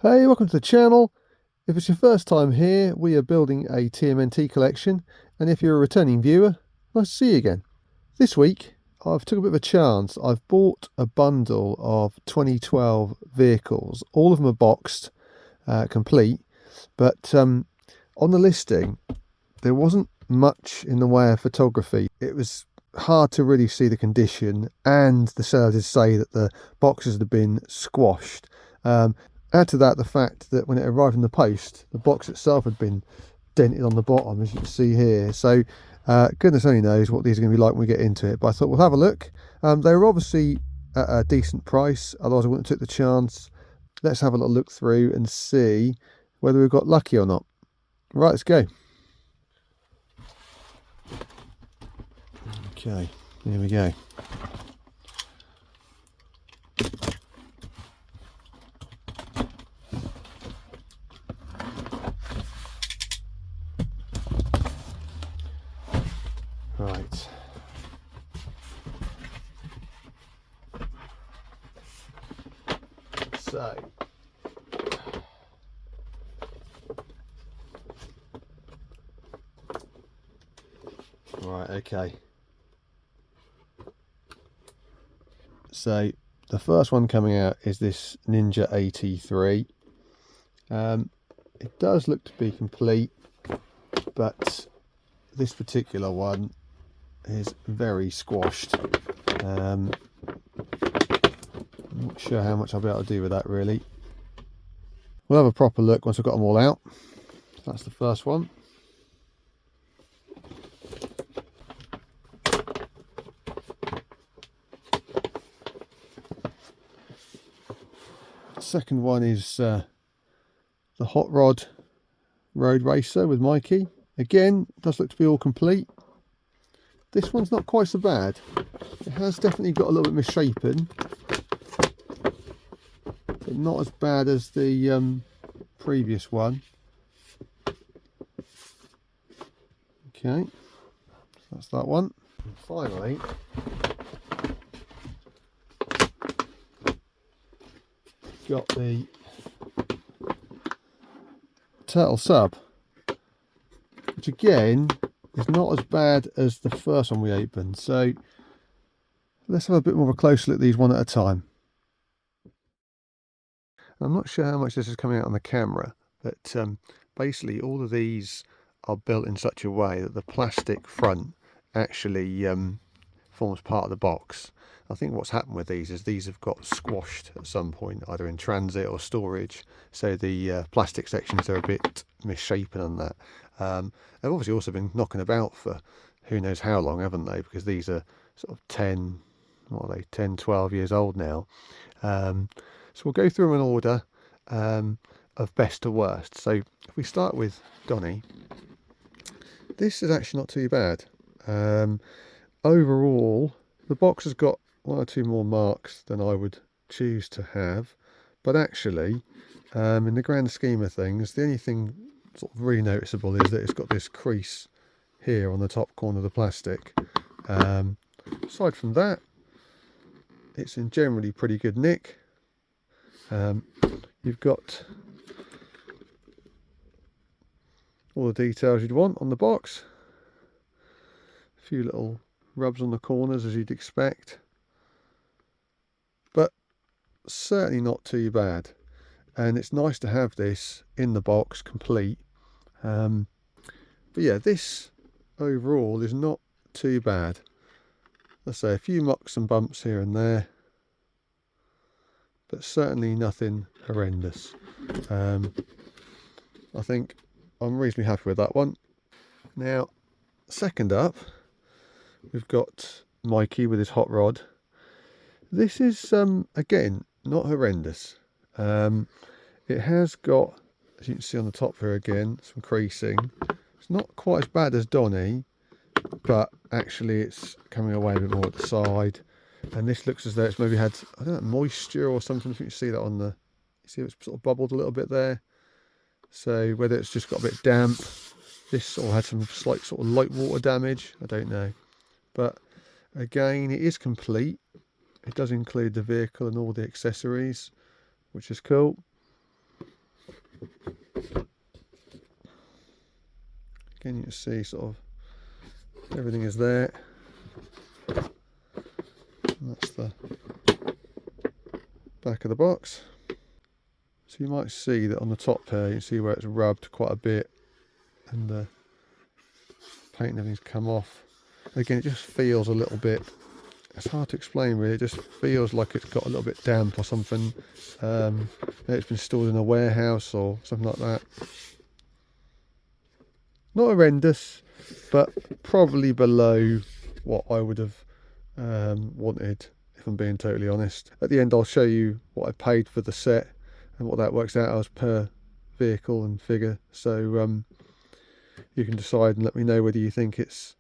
Hey, welcome to the channel. If it's your first time here, we are building a TMNT collection, and if you're a returning viewer, nice to see you again. This week, I've took a bit of a chance. I've bought a bundle of 2012 vehicles. All of them are boxed, complete, but on the listing, there wasn't much in the way of photography. It was hard to really see the condition, and the seller did say that the boxes had been squashed. Add to that the fact that when it arrived in the post, the box itself had been dented on the bottom, as you can see here. So goodness only knows what these are going to be like when we get into it. But I thought we'll have a look. They were obviously at a decent price, otherwise I wouldn't have took the chance. Let's have a little look through and see whether we've got lucky or not. Right, let's go. Okay, here we go. Right. So, right, okay. So the first one coming out is this Ninja AT3. It does look to be complete, but this particular one is very squashed. I'm not sure how much I'll be able to do with that really. We'll have a proper look once we've got them all out. That's the first one. The second one is the Hot Rod Road Racer with Mikey. Again, does look to be all complete. This one's not quite so bad. It has definitely got a little bit misshapen, but not as bad as the previous one. Okay, that's that one. And finally, got the Turtle Sub, which again is not as bad as the first one we opened. So let's have a bit more of a close look at these one at a time. I'm not sure how much this is coming out on the camera, but basically all of these are built in such a way that the plastic front actually forms part of the box. I think what's happened with these is these have got squashed at some point, either in transit or storage, so the plastic sections are a bit misshapen on that. They've obviously also been knocking about for who knows how long, haven't they, because these are sort of 10, what are they, 10, 12 years old now. So we'll go through them in order of best to worst. So if we start with Donny, this is actually not too bad. Overall, the box has got one or two more marks than I would choose to have, but actually, in the grand scheme of things, the only thing sort of really noticeable is that it's got this crease here on the top corner of the plastic. Aside from that, it's in generally pretty good nick. You've got all the details you'd want on the box. A few little rubs on the corners as you'd expect, but certainly not too bad. And it's nice to have this in the box complete. But yeah, this overall is not too bad. Let's say a few mucks and bumps here and there, but certainly nothing horrendous. I think I'm reasonably happy with that one. Now, second up, we've got Mikey with his hot rod. This is again not horrendous. It has got, as you can see on the top here again, some creasing. It's not quite as bad as Donny, but actually it's coming away a bit more at the side. And this looks as though it's maybe had, I don't know, moisture or something. I think you see that on the, you see it's sort of bubbled a little bit there. So whether it's just got a bit damp, this sort of had some slight sort of light water damage, I don't know. But again, it is complete. It does include the vehicle and all the accessories, which is cool. Again, you can see sort of everything is there. And that's the back of the box. So you might see that on the top there, you can see where it's rubbed quite a bit and the paint and everything's come off. Again, it just feels a little bit, it's hard to explain really, it just feels like it's got a little bit damp or something. It's been stored in a warehouse or something like that. Not horrendous, but probably below what I would have wanted, if I'm being totally honest. At the end I'll show you what I paid for the set and what that works out as per vehicle and figure, so you can decide and let me know whether you think it's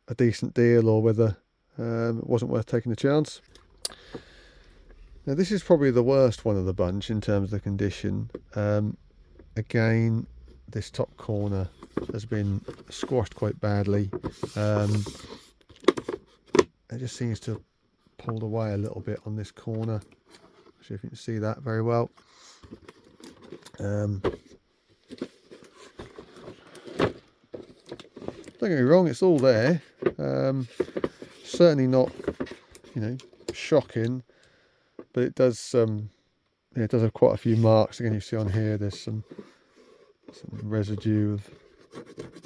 a decent deal or whether it wasn't worth taking the chance. Now this is probably the worst one of the bunch in terms of the condition. Again, this top corner has been squashed quite badly. It just seems to have pulled away a little bit on this corner. See if you can see that very well. Don't get me wrong, it's all there. Certainly not, you know, shocking, but it does. Yeah, it does have quite a few marks. Again, you see on here, there's some residue of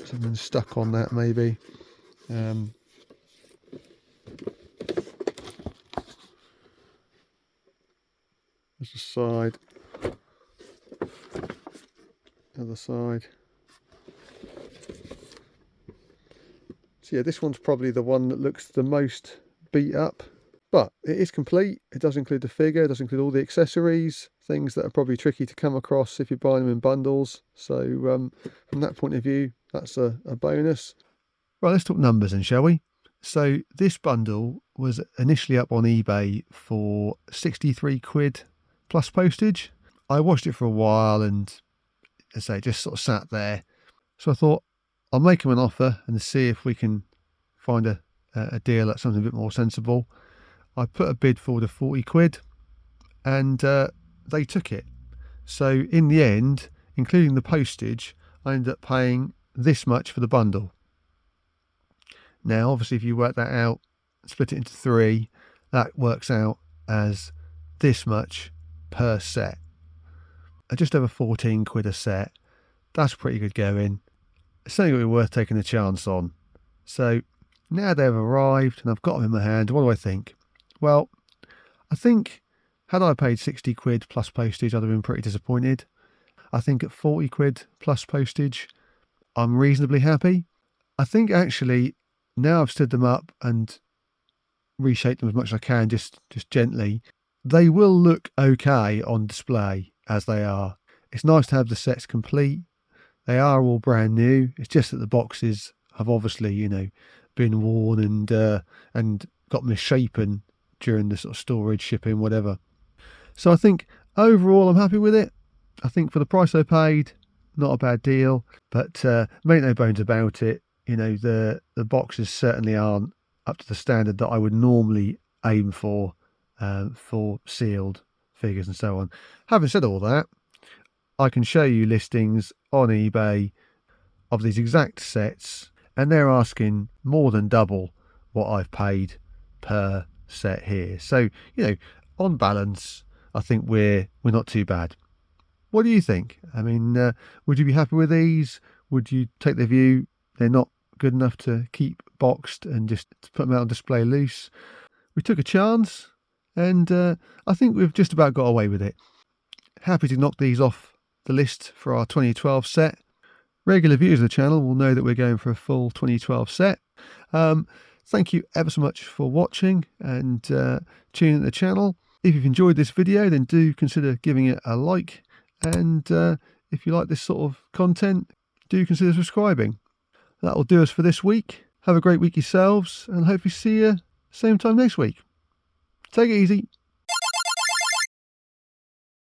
something stuck on that, maybe. There's the side, other side. So yeah, this one's probably the one that looks the most beat up, but it is complete. It does include the figure, it does include all the accessories, things that are probably tricky to come across if you're buying them in bundles. So from that point of view, that's a bonus. Right, let's talk numbers then, shall we? So this bundle was initially up on eBay for 63 quid plus postage. I watched it for a while and, as I say, just sort of sat there. So I thought I'll make them an offer and see if we can find a deal at something a bit more sensible. I put a bid forward of 40 quid and they took it. So in the end, including the postage, I ended up paying this much for the bundle. Now, obviously, if you work that out, split it into 3, that works out as this much per set. At just over 14 quid a set. That's pretty good going. It's something that would be worth taking a chance on. So now they've arrived and I've got them in my hand, what do I think? Well, I think had I paid 60 quid plus postage, I'd have been pretty disappointed. I think at 40 quid plus postage, I'm reasonably happy. I think actually, now I've stood them up and reshaped them as much as I can, just gently, they will look okay on display as they are. It's nice to have the sets complete. They are all brand new. It's just that the boxes have obviously, you know, been worn and got misshapen during the sort of storage, shipping, whatever. So I think overall I'm happy with it. I think for the price I paid, not a bad deal, but make no bones about it. You know, the boxes certainly aren't up to the standard that I would normally aim for sealed figures and so on. Having said all that, I can show you listings on eBay of these exact sets, and they're asking more than double what I've paid per set here. So, you know, on balance, I think we're not too bad. What do you think? I mean, would you be happy with these? Would you take the view they're not good enough to keep boxed and just put them out on display loose? We took a chance, and I think we've just about got away with it. Happy to knock these off the list for our 2012 set. Regular viewers of the channel will know that we're going for a full 2012 set. Thank you ever so much for watching and tuning in the channel. If you've enjoyed this video, then do consider giving it a like, and if you like this sort of content, do consider subscribing. That will do us for this week. Have a great week yourselves, and hopefully see you same time next week. Take it easy.